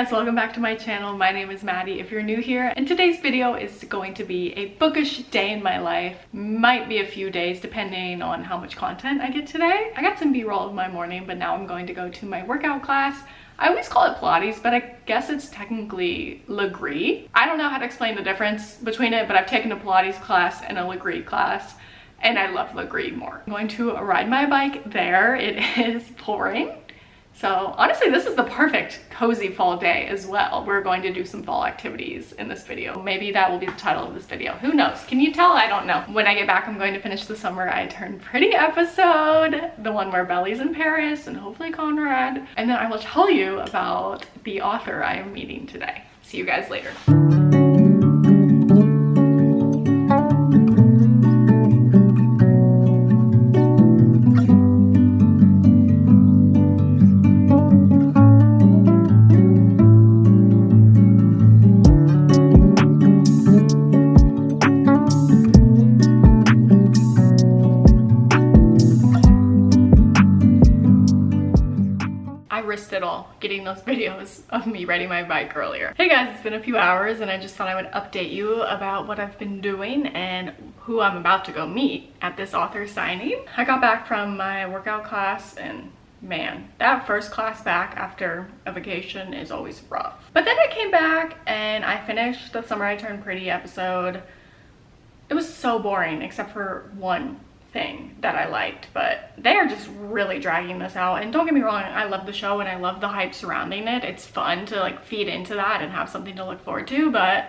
guys, welcome back to my channel. My name is Maddie if you're new here, and today's video is going to be a bookish day in my life. Might be a few days depending on how much content I get today. I got some b-roll of my morning, but now I'm going to go to my workout class. I always call it Pilates, but I guess it's technically Legree. I don't know how to explain the difference between it, but I've taken a Pilates class and a Legree class, and I love Legree more. I'm going to ride my bike there. It is pouring. So honestly, this is the perfect cozy fall day as well. We're going to do some fall activities in this video. Maybe that will be the title of this video. Who knows? Can you tell? I don't know. When I get back, I'm going to finish the Summer I Turned Pretty episode, the one where Belly's in Paris and hopefully Conrad. And then I will tell you about the author I am meeting today. See you guys later. It all getting those videos of me riding my bike earlier. Hey guys, it's been a few hours and I just thought I would update you about what I've been doing and who I'm about to go meet at this author signing. I got back from my workout class and man, that first class back after a vacation is always rough. But then I came back and I finished the Summer I Turned Pretty episode. It was so boring except for one thing that I liked, but they are just really dragging this out. And don't get me wrong, I love the show and I love the hype surrounding it. It's fun to like feed into that and have something to look forward to, but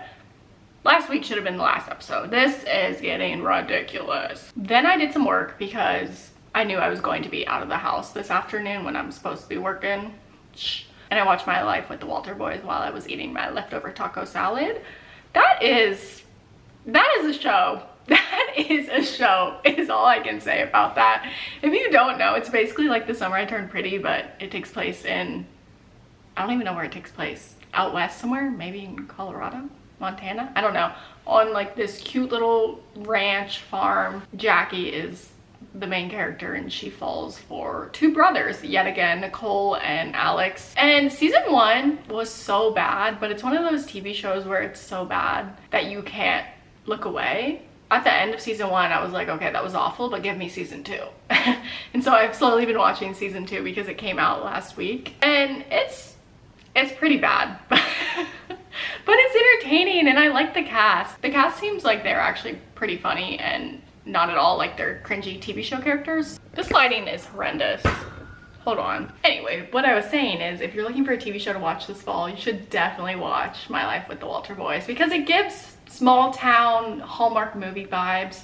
last week should have been the last episode. This is getting ridiculous. Then I did some work because I knew I was going to be out of the house this afternoon when I'm supposed to be working. And I watched My Life with the Walter Boys while I was eating my leftover taco salad. That is a show. That is a show, is all I can say about that. If you don't know, it's basically like The Summer I Turned Pretty, but it takes place in, I don't even know where it takes place. Out west somewhere, maybe in Colorado, Montana, I don't know. On like this cute little ranch farm. Jackie is the main character and she falls for two brothers yet again, Nicole and Alex. And season 1 was so bad, but it's one of those TV shows where it's so bad that you can't look away. At the end of season 1, I was like, okay, that was awful, but give me season 2. And so I've slowly been watching season 2 because it came out last week. And it's pretty bad, but it's entertaining and I like the cast. The cast seems like they're actually pretty funny and not at all like they're cringy TV show characters. This lighting is horrendous. Hold on. Anyway, what I was saying is if you're looking for a TV show to watch this fall, you should definitely watch My Life with the Walter Boys because it gives small town Hallmark movie vibes,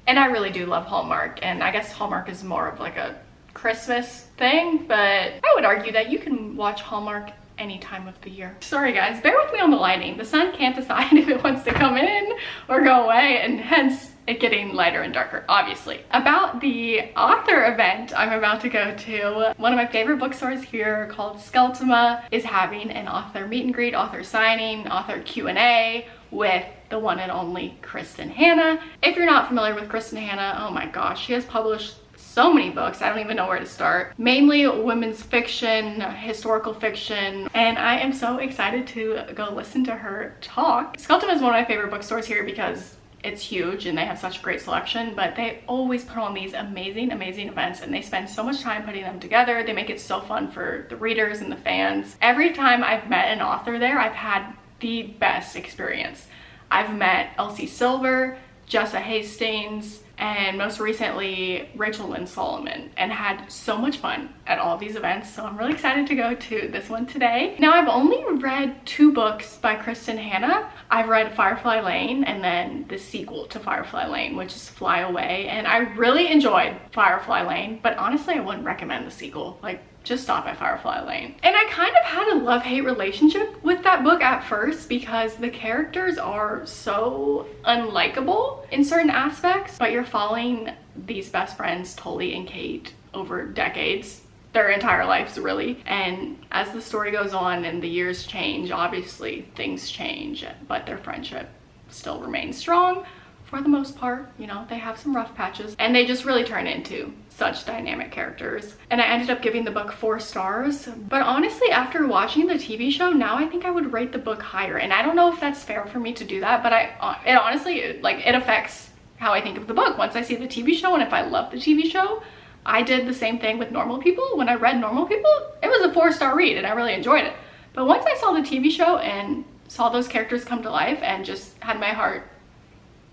and I really do love Hallmark, and I guess Hallmark is more of like a Christmas thing, but I would argue that you can watch Hallmark any time of the year. Sorry guys, bear with me on the lighting. The sun can't decide if it wants to come in or go away, and hence it getting lighter and darker, obviously. About the author event I'm about to go to, one of my favorite bookstores here called xoxo is having an author meet and greet, author signing, author Q&A with the one and only Kristin Hannah. If you're not familiar with Kristin Hannah, oh my gosh, she has published so many books, I don't even know where to start. Mainly women's fiction, historical fiction, and I am so excited to go listen to her talk. Xoxo is one of my favorite bookstores here because it's huge and they have such a great selection, but they always put on these amazing events and they spend so much time putting them together. They make it so fun for the readers and the fans. Every time I've met an author there, I've had the best experience. I've met Elsie Silver, Jessa Hastings, and most recently Rachel Lynn Solomon, and had so much fun at all of these events. So I'm really excited to go to this one today. Now I've only read 2 books by Kristin Hannah. I've read Firefly Lane and then the sequel to Firefly Lane, which is Fly Away, and I really enjoyed Firefly Lane, but honestly I wouldn't recommend the sequel. Like, just stop at Firefly Lane. And I kind of had a love-hate relationship with that book at first because the characters are so unlikable in certain aspects, but you're following these best friends, Tully and Kate, over decades, their entire lives really. And as the story goes on and the years change, obviously things change, but their friendship still remains strong for the most part. You know, they have some rough patches, and they just really turn into such dynamic characters. And I ended up giving the book 4 stars. But honestly, after watching the TV show, now I think I would rate the book higher. And I don't know if that's fair for me to do that, but it honestly, like, it affects how I think of the book once I see the TV show. And if I love the TV show, I did the same thing with Normal People. When I read Normal People, it was a 4-star read and I really enjoyed it. But once I saw the TV show and saw those characters come to life and just had my heart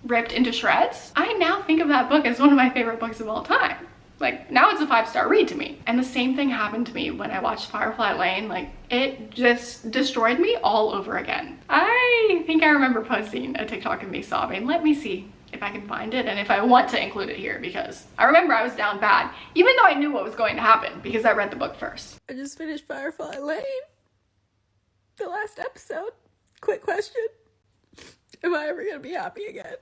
ripped into shreds, I now think of that book as one of my favorite books of all time. Like, now it's a 5-star read to me. And the same thing happened to me when I watched Firefly Lane. Like, it just destroyed me all over again. I think I remember posting a TikTok of me sobbing. Let me see if I can find it and if I want to include it here, because I remember I was down bad, even though I knew what was going to happen because I read the book first. I just finished Firefly Lane, the last episode. Quick question. Am I ever gonna be happy again?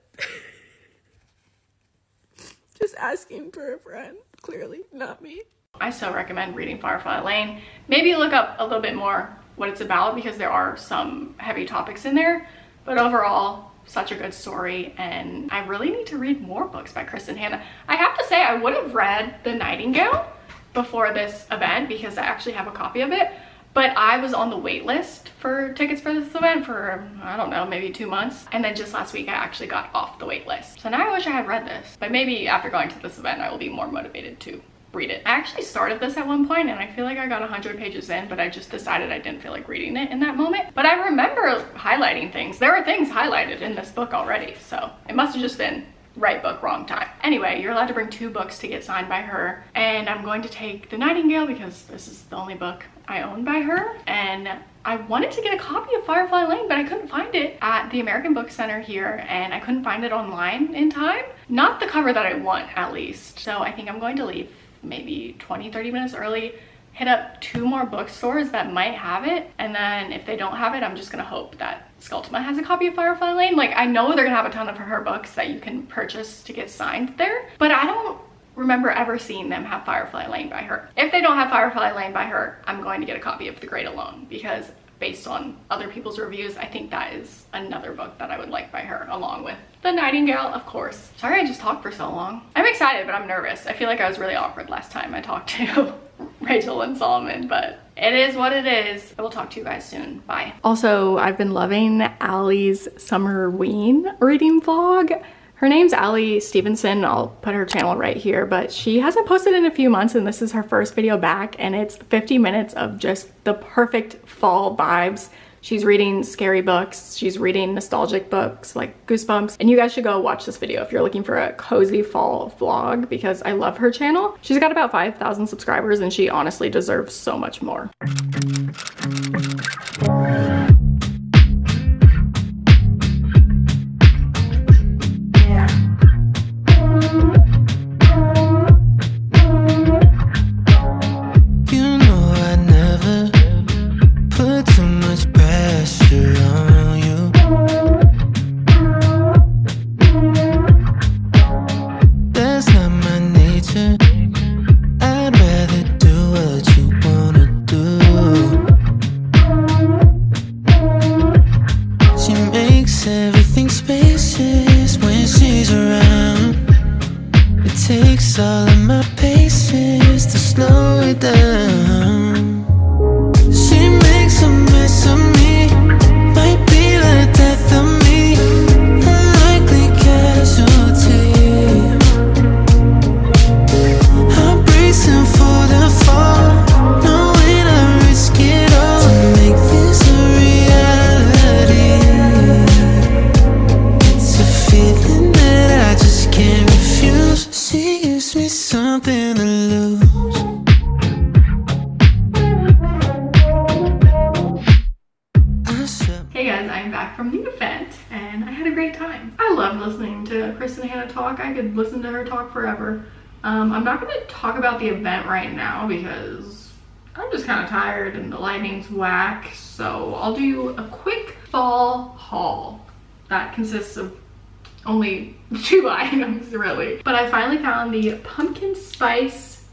Just asking for a friend, clearly not me. I still recommend reading Firefly Lane. Maybe look up a little bit more what it's about, because there are some heavy topics in there, but overall, such a good story. And I really need to read more books by Kristin Hannah. I have to say, I would have read The Nightingale before this event because I actually have a copy of it, but I was on the wait list for tickets for this event for, I don't know, maybe 2 months. And then just last week, I actually got off the wait list. So now I wish I had read this, but maybe after going to this event, I will be more motivated to read it. I actually started this at one point and I feel like I got 100 pages in, but I just decided I didn't feel like reading it in that moment. But I remember highlighting things. There are things highlighted in this book already, so it must have just been right book, wrong time. Anyway, you're allowed to bring 2 books to get signed by her, and I'm going to take The Nightingale because this is the only book I own by her. And I wanted to get a copy of Firefly Lane, but I couldn't find it at the American Book Center here, and I couldn't find it online in time. Not the cover that I want, at least. So I think I'm going to leave maybe 20-30 minutes early, hit up 2 more bookstores that might have it, and then if they don't have it, I'm just gonna hope that Skultma has a copy of Firefly Lane. Like, I know they're gonna have a ton of her books that you can purchase to get signed there, but I don't remember ever seeing them have Firefly Lane by her. If they don't have Firefly Lane by her, I'm going to get a copy of The Great Alone, because based on other people's reviews, I think that is another book that I would like by her, along with The Nightingale, of course. Sorry I just talked for so long. I'm excited, but I'm nervous. I feel like I was really awkward last time I talked to Rachel and Solomon, but it is what it is. I will talk to you guys soon. Bye. Also, I've been loving Allie's Summerween reading vlog. Her name's Allie Stevenson. I'll put her channel right here, but she hasn't posted in a few months and this is her first video back, and it's 50 minutes of just the perfect fall vibes. She's reading scary books, she's reading nostalgic books like Goosebumps, and you guys should go watch this video if you're looking for a cozy fall vlog, because I love her channel. She's got about 5,000 subscribers and she honestly deserves so much more. All of my patience to slow it down. She makes a mess of me, might be the death of me, unlikely casualty. I'm bracing for the fall, knowing I risk it all to make this a reality. It's a feeling that I just can't refuse. She gives me something to lose. Hey guys, I'm back from the event and I had a great time. I love listening to Kristin Hannah talk. I could listen to her talk forever. I'm not going to talk about the event right now because I'm just kind of tired and the lighting's whack. So I'll do a quick fall haul that consists of only 2 items really. But I finally found the pumpkin spice,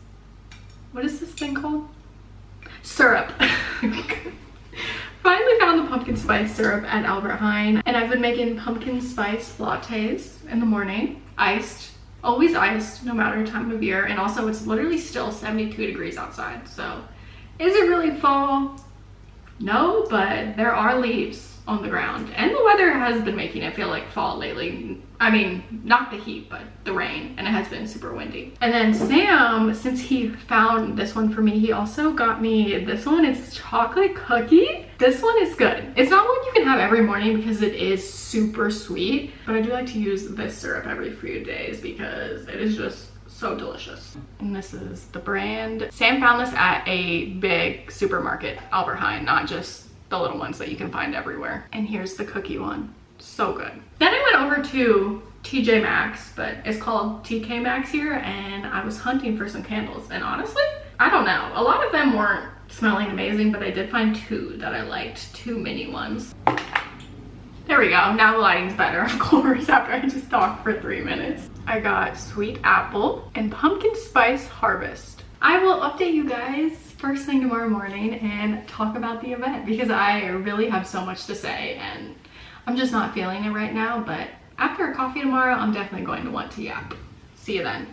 what is this thing called? Syrup. Finally found the pumpkin spice syrup at Albert Heijn, and I've been making pumpkin spice lattes in the morning, iced, always iced, no matter time of year. And also it's literally still 72 degrees outside, so is it really fall? No, but there are leaves on the ground, and the weather has been making it feel like fall lately. I mean, not the heat, but the rain, and it has been super windy. And then Sam, since he found this one for me, he also got me this one. It's chocolate cookie. This one is good. It's not one you can have every morning because it is super sweet, but I do like to use this syrup every few days because it is just so delicious. And this is the brand. Sam found this at a big supermarket, Albert Heijn, not just the little ones that you can find everywhere. And here's the cookie one. So good. Then I went over to TJ Maxx, but it's called TK Maxx here, and I was hunting for some candles, and honestly, I don't know. A lot of them weren't smelling amazing, but I did find two that I liked, two mini ones. There we go. Now the lighting's better, of course, after I just talked for 3 minutes. I got sweet apple and pumpkin spice harvest. I will update you guys first thing tomorrow morning and talk about the event because I really have so much to say and I'm just not feeling it right now, but after a coffee tomorrow, I'm definitely going to want to yap. See you then.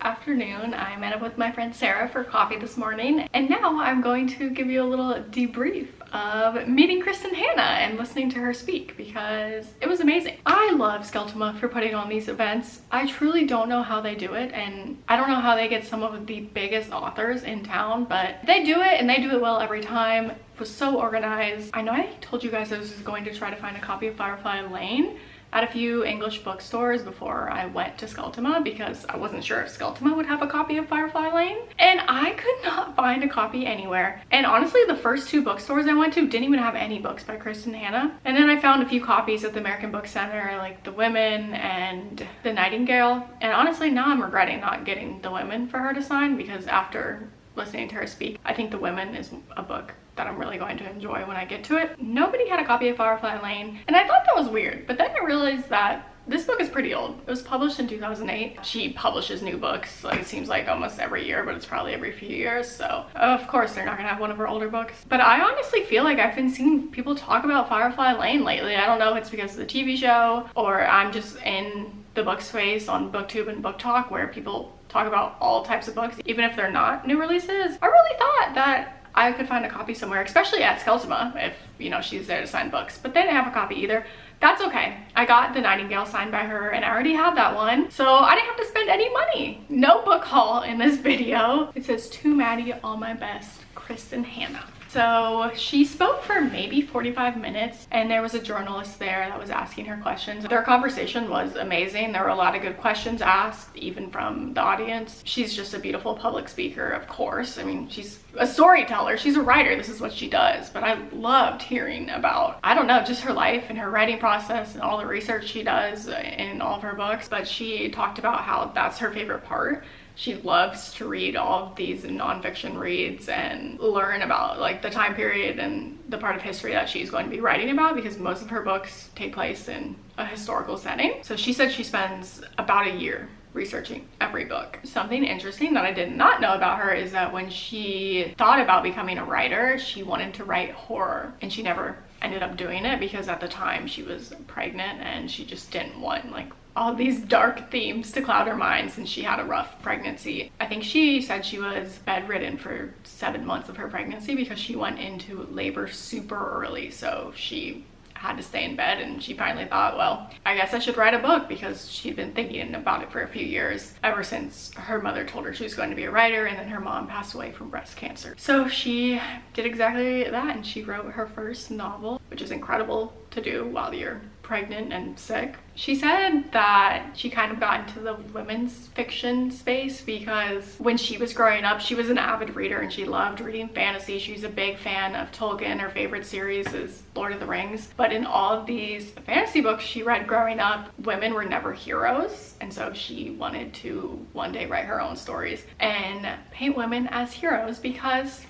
Afternoon. I met up with my friend Sarah for coffee this morning, and now I'm going to give you a little debrief of meeting Kristin Hannah and listening to her speak because it was amazing. I love Skeltema for putting on these events. I truly don't know how they do it, and I don't know how they get some of the biggest authors in town, but they do it and they do it well every time. It was so organized. I know I told you guys I was going to try to find a copy of Firefly Lane at a few English bookstores before I went to Skeltema because I wasn't sure if Skeltema would have a copy of Firefly Lane, and I could not find a copy anywhere. And honestly, the first two bookstores I went to didn't even have any books by Kristin Hannah. And then I found a few copies at the American Book Center, like The Women and The Nightingale. And honestly, now I'm regretting not getting The Women for her to sign because after listening to her speak, I think The Women is a book that I'm really going to enjoy when I get to it. Nobody had a copy of Firefly Lane, and I thought that was weird, but then I realized that this book is pretty old. It was published in 2008. She publishes new books, like it seems like almost every year, but it's probably every few years, so of course they're not gonna have one of her older books. But I honestly feel like I've been seeing people talk about Firefly Lane lately. I don't know if it's because of the TV show or I'm just in the book space on booktube and booktok where people talk about all types of books, even if they're not new releases. I really thought that I could find a copy somewhere, especially at Skeltema if, you know, she's there to sign books, but they didn't have a copy either. That's okay. I got The Nightingale signed by her and I already had that one, so I didn't have to spend any money. No book haul in this video. It says, "To Maddie, all my best, Kristin Hannah." So she spoke for maybe 45 minutes and there was a journalist there that was asking her questions. Their conversation was amazing. There were a lot of good questions asked, even from the audience. She's just a beautiful public speaker, of course. I mean, she's a storyteller. She's a writer. This is what she does. But I loved hearing about, I don't know, just her life and her writing process and all the research she does in all of her books. But she talked about how that's her favorite part. She loves to read all of these nonfiction reads and learn about like the time period and the part of history that she's going to be writing about because most of her books take place in a historical setting. So she said she spends about a year researching every book. Something interesting that I did not know about her is that when she thought about becoming a writer, she wanted to write horror and she never ended up doing it because at the time she was pregnant and she just didn't want like all these dark themes to cloud her mind since she had a rough pregnancy. I think she said she was bedridden for 7 months of her pregnancy because she went into labor super early, so she had to stay in bed, and she finally thought, well, I guess I should write a book because she'd been thinking about it for a few years ever since her mother told her she was going to be a writer and then her mom passed away from breast cancer. So she did exactly that and she wrote her first novel, which is incredible to do while you're pregnant and sick. She said that she kind of got into the women's fiction space because when she was growing up, she was an avid reader and she loved reading fantasy. She's a big fan of Tolkien. Her favorite series is Lord of the Rings. But in all of these fantasy books she read growing up, women were never heroes. And so she wanted to one day write her own stories and paint women as heroes because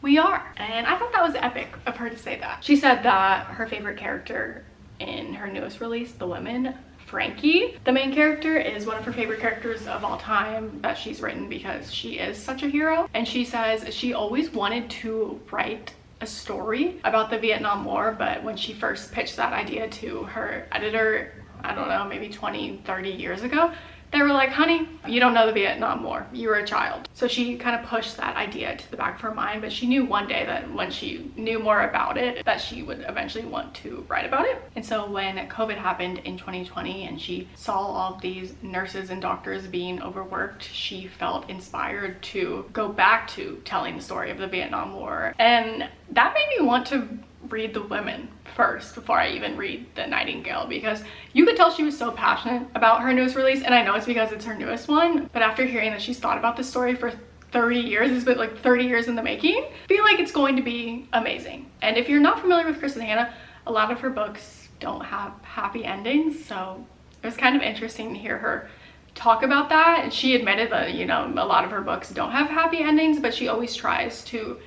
we are. And I thought that was epic of her to say that. She said that her favorite character in her newest release, The Women, Frankie, the main character, is one of her favorite characters of all time that she's written because she is such a hero. And she says she always wanted to write a story about the Vietnam War, but when she first pitched that idea to her editor, I don't know, maybe 20-30 years ago, they were like, honey, you don't know the Vietnam War. You were a child. So she kind of pushed that idea to the back of her mind, but she knew one day that when she knew more about it, that she would eventually want to write about it. And so when COVID happened in 2020 and she saw all of these nurses and doctors being overworked, she felt inspired to go back to telling the story of the Vietnam War. And that made me want to read The Women first before I even read The Nightingale, because you could tell she was so passionate about her newest release, and I know it's because it's her newest one, but after hearing that she's thought about this story for 30 years, it's been like 30 years in the making, I feel like it's going to be amazing. And if you're not familiar with Kristin Hannah, a lot of her books don't have happy endings, so it was kind of interesting to hear her talk about that. And she admitted that, you know, a lot of her books don't have happy endings, but she always tries to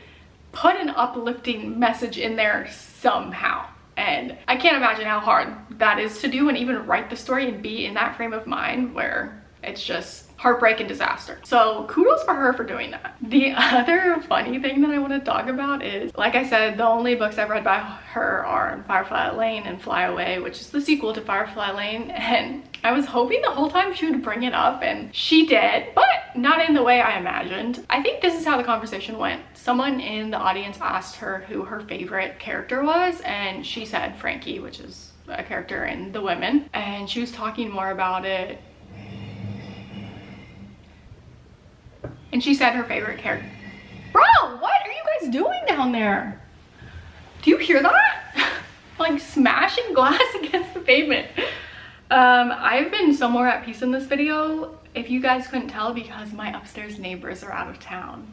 put an uplifting message in there somehow. And I can't imagine how hard that is to do and even write the story and be in that frame of mind where it's just heartbreak and disaster. So kudos for her for doing that. The other funny thing that I want to talk about is, like I said, the only books I've read by her are Firefly Lane and Fly Away, which is the sequel to Firefly Lane. And I was hoping the whole time she would bring it up, and she did, but not in the way I imagined. I think this is how the conversation went. Someone in the audience asked her who her favorite character was, and she said Frankie, which is a character in The Women, and she was talking more about it. And she said her favorite character. Bro, what are you guys doing down there? Do you hear that? Like smashing glass against the pavement. I've been so more at peace in this video, if you guys couldn't tell, because my upstairs neighbors are out of town.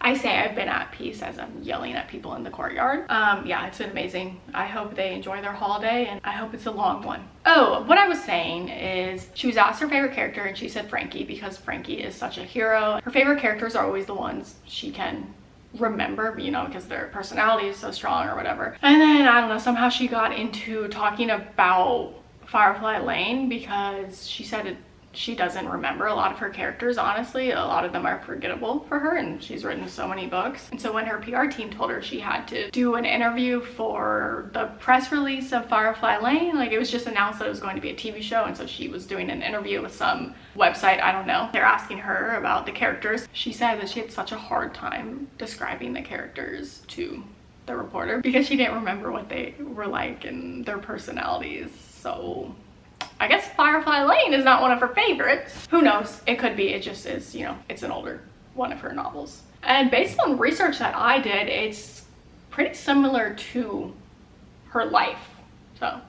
I say I've been at peace as I'm yelling at people in the courtyard. Yeah, it's been amazing. I hope they enjoy their holiday, and I hope it's a long one. Oh, what I was saying is she was asked her favorite character and she said Frankie because Frankie is such a hero. Her favorite characters are always the ones she can remember, you know, because their personality is so strong or whatever. And then I don't know, somehow she got into talking about Firefly Lane because she said she doesn't remember a lot of her characters. Honestly, a lot of them are forgettable for her, and she's written so many books. And so when her PR team told her she had to do an interview for the press release of Firefly Lane, like it was just announced that it was going to be a TV show, and so she was doing an interview with some website, I don't know. They're asking her about the characters. She said that she had such a hard time describing the characters to the reporter because she didn't remember what they were like and their personalities. So I guess Firefly Lane is not one of her favorites. Who knows? It could be. It just is, you know, it's an older one of her novels. And based on research that I did, it's pretty similar to her life. So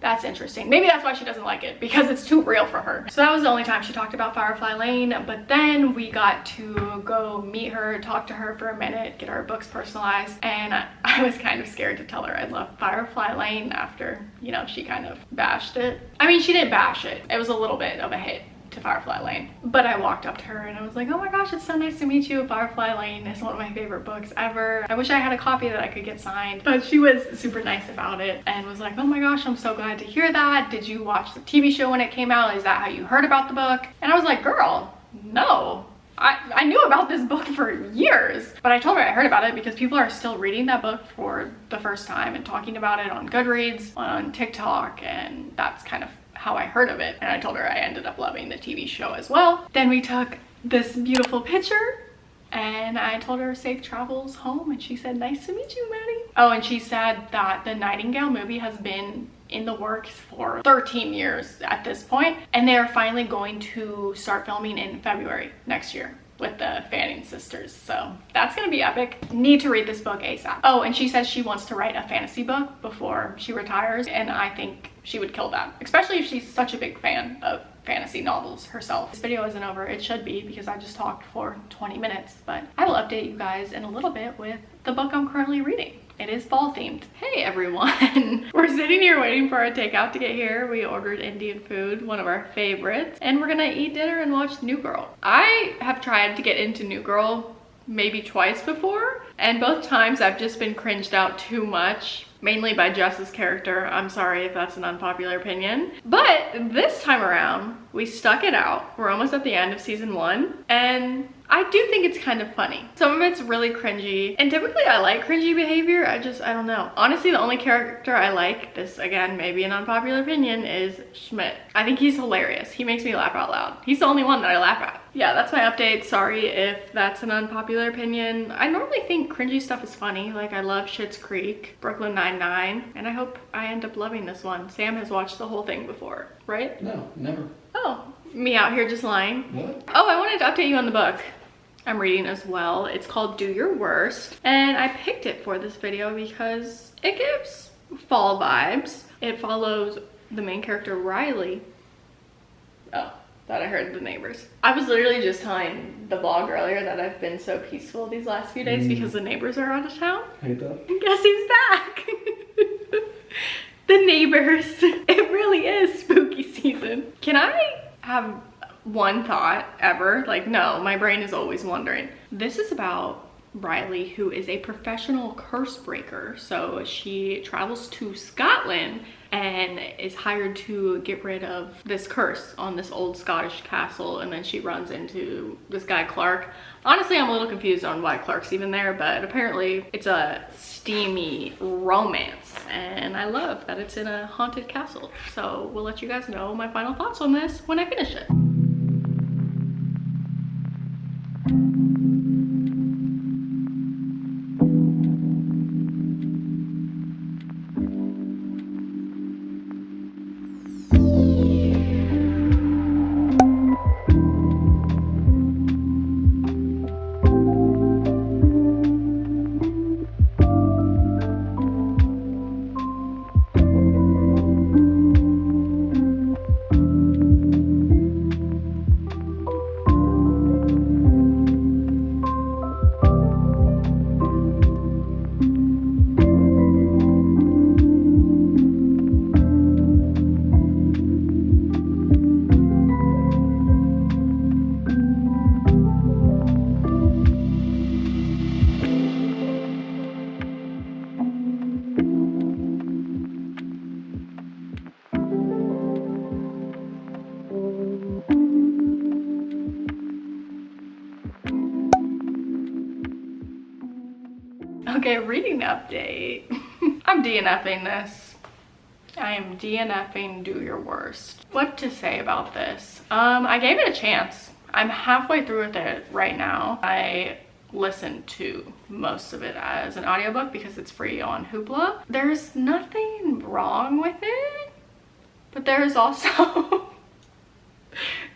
that's interesting. Maybe that's why she doesn't like it, because it's too real for her. So that was the only time she talked about Firefly Lane, but then we got to go meet her, talk to her for a minute, get our books personalized, and I was kind of scared to tell her I love Firefly Lane after, you know, she kind of bashed it. I mean, she didn't bash it. It was a little bit of a hit to Firefly Lane. But I walked up to her and I was like, oh my gosh, it's so nice to meet you. Firefly Lane is one of my favorite books ever. I wish I had a copy that I could get signed. But she was super nice about it and was like, oh my gosh, I'm so glad to hear that. Did you watch the TV show when it came out? Is that how you heard about the book? And I was like, girl, no. I knew about this book for years, but I told her I heard about it because people are still reading that book for the first time and talking about it on Goodreads, on TikTok, and that's kind of how I heard of it. And I told her I ended up loving the TV show as well. Then we took this beautiful picture and I told her safe travels home, and she said, nice to meet you, Maddie. Oh, and she said that the Nightingale movie has been in the works for 13 years at this point, and they are finally going to start filming in February next year. with the Fanning sisters. So that's gonna be epic. Need to read this book ASAP. Oh, and she says she wants to write a fantasy book before she retires, and I think she would kill that, especially if she's such a big fan of fantasy novels herself. This video isn't over. It should be, because I just talked for 20 minutes, but I will update you guys in a little bit with the book I'm currently reading. It is fall themed. Hey everyone. We're sitting here waiting for our takeout to get here. We ordered Indian food, one of our favorites, and we're gonna eat dinner and watch New Girl. I have tried to get into New Girl maybe twice before, and both times I've just been cringed out too much, mainly by Jess's character. I'm sorry if that's an unpopular opinion. But this time around, we stuck it out. We're almost at the end of season 1, and I do think it's kind of funny. Some of it's really cringy, and typically I like cringy behavior. I don't know. Honestly, the only character I like, this again, maybe an unpopular opinion, is Schmidt. I think he's hilarious. He makes me laugh out loud. He's the only one that I laugh at. Yeah, that's my update. Sorry if that's an unpopular opinion. I normally think cringy stuff is funny. Like, I love Schitt's Creek, Brooklyn Nine-Nine, and I hope I end up loving this one. Sam has watched the whole thing before, right? No, never. Oh, me out here just lying. What? Oh, I wanted to update you on the book I'm reading as well. It's called Do Your Worst, and I picked it for this video because it gives fall vibes. It follows the main character, Riley. Oh, thought I heard the neighbors. I was literally just telling the vlog earlier that I've been so peaceful these last few days because the neighbors are out of town. Hate that. Guess who's back? The neighbors. It really is spooky season. Can I have one thought ever? Like, no, my brain is always wondering. This is about Riley, who is a professional curse breaker. So she travels to Scotland and is hired to get rid of this curse on this old Scottish castle, and then she runs into this guy Clark. Honestly, I'm a little confused on why Clark's even there, but apparently it's a steamy romance, and I love that it's in a haunted castle. So we'll let you guys know my final thoughts on this when I finish it. Okay, reading update. I'm DNFing this. I am DNFing Do Your Worst. What to say about this? I gave it a chance. I'm halfway through with it right now. I listened to most of it as an audiobook because it's free on Hoopla. There's nothing wrong with it, but there's also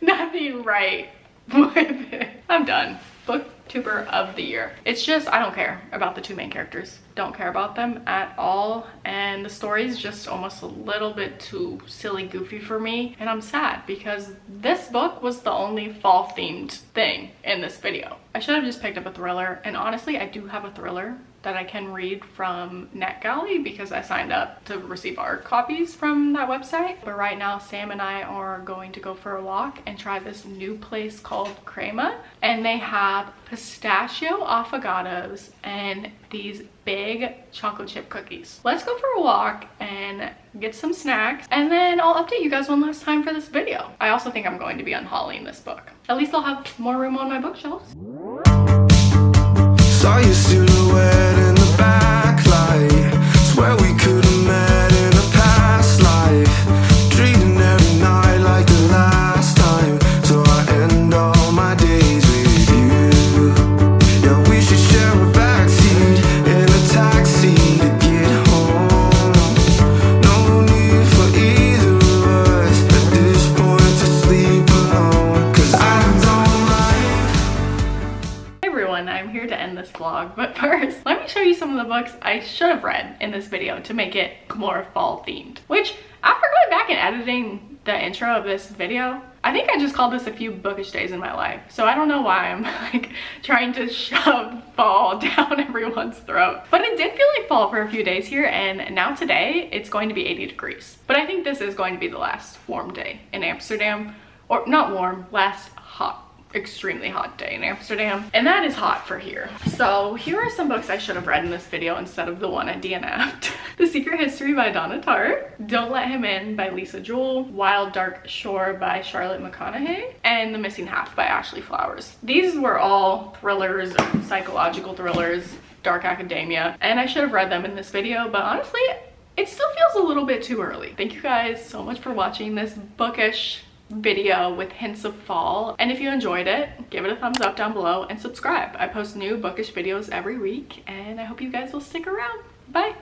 nothing right with it. I'm done. Booktuber of the year. It's just, I don't care about the two main characters. Don't care about them at all. And the story is just almost a little bit too silly goofy for me. And I'm sad because this book was the only fall themed thing in this video. I should have just picked up a thriller. And honestly, I do have a thriller that I can read from NetGalley because I signed up to receive art copies from that website. But right now, Sam and I are going to go for a walk and try this new place called Crema. And they have pistachio affogatos and these big chocolate chip cookies. Let's go for a walk and get some snacks, and then I'll update you guys one last time for this video. I also think I'm going to be unhauling this book. At least I'll have more room on my bookshelves. Saw your silhouette in the backlight. Swear we could have met in a past life. Dreaming every night like the last time. So I end all my days with you. Yeah, we should share a backseat in a taxi to get home. No need for either of us at this point to sleep alone. 'Cause I don't like the books I should have read in this video to make it more fall themed. Which, after going back and editing the intro of this video, I think I just called this a few bookish days in my life. So I don't know why I'm like trying to shove fall down everyone's throat. But it did feel like fall for a few days here, and now today it's going to be 80 degrees. But I think this is going to be the last warm day in Amsterdam. Or not warm, last hot, extremely hot day in Amsterdam, and that is hot for here. So here are some books I should have read in this video instead of the one I DNF'd. The Secret History by Donna Tartt, Don't Let Him In by Lisa Jewell, Wild Dark Shore by Charlotte McConaughey, and The Missing Half by Ashley Flowers. These were all thrillers, psychological thrillers, dark academia, and I should have read them in this video, but honestly it still feels a little bit too early. Thank you guys so much for watching this bookish video with hints of fall, and if you enjoyed it, give it a thumbs up down below and subscribe. I post new bookish videos every week, and I hope you guys will stick around. Bye.